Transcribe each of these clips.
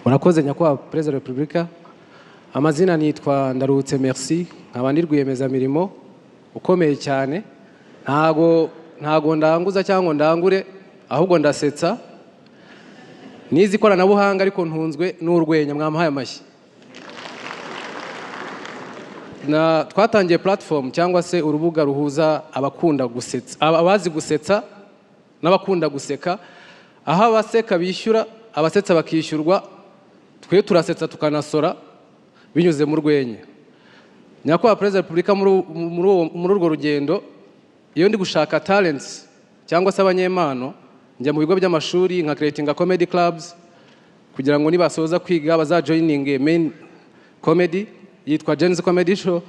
Murakoze nyakubahwa Perezida wa Repubulika. Amazina nitwa Ndarutse Merci, nkaba ndi rwiyemezamirimo ukomeye cyane. Ntago ndanguza cyangwa ndangure, ahubwo ndasetsa. Nizi ikoranabuhanga ariko ntunzwe n'urwenya, mwamuhaye amashyi. Twatangiye platform cyangwa se urubuga ruhuza abakunda gusetsa, abazi gusetsa n'abakunda guseka, aho abaseka bishyura, abasetsa bakishyurwa, twe turasetsa tukanasora binyuze mu rwenya. Nyakubahwa Perezida wa Repubulika, muri urwo rugendo, iyo ndi gushaka talents cyangwa se abanyempano, njya mu bigo by'amashuri nka creating comedy clubs kugira ngo nibasoza kwiga bazajoining main comedy yitwa Jen's Comedy Show.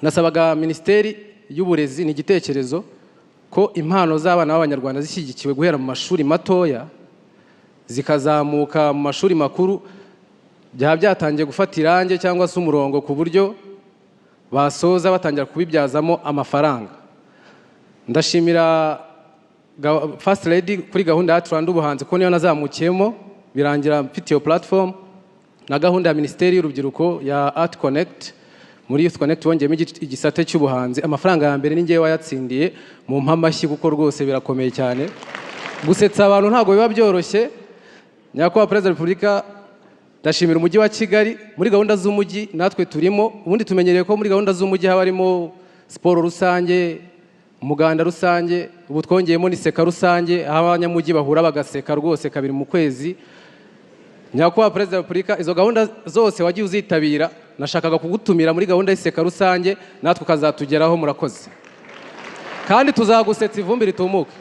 Nasabaga Ministeri y'Uburezi n'igitekerezo ko impano z'abana b'Abanyarwanda zishyigikiwe guhera mu mashuri matoya zikazamuka mu mashuri makuru, byaba byatangiye gufata irange cyangwa se umurongo ku buryo basoza batangira kubibyazamo amafaranga. Ndashimira First Lady kuri gahunda ya Rwanda ubuhanzi ko niyo nazamukiyemo birangira mfite iyo platform, na gahunda ya Ministeri y'Urubyiruko ya Art Connect. Muri Youth Connect wongeyemo igisate cy'ubuhanzi. Amafaranga ya mbere ni ngewe wayatsindiye, mu mpamashyi kuko rwose birakomeye cyane. Gusetsa abantu ntabwo biba byoroshye. Nyakubahwa Perezida wa Repubulika, ndashimira umujyi wa Kigali. Muri gahunda z'umujyi natwe turimo, ubundi tumenyereye ko muri gahunda z'umujyi haba harimo siporo rusange, umuganda rusange, ubu twongeyemo n'iseka rusange, aho abanyamujyi bahura bagaseka rwose kabiri mu kwezi. Nyakubahwa Perezida wa Repubulika, izo gahunda zose wagiye uzitabira, nashakaga kugutumira muri gahunda y'iseka rusange, natwe ukazatugeraho. Murakoze kandi tuzagusetsa ivumbi ritumuke.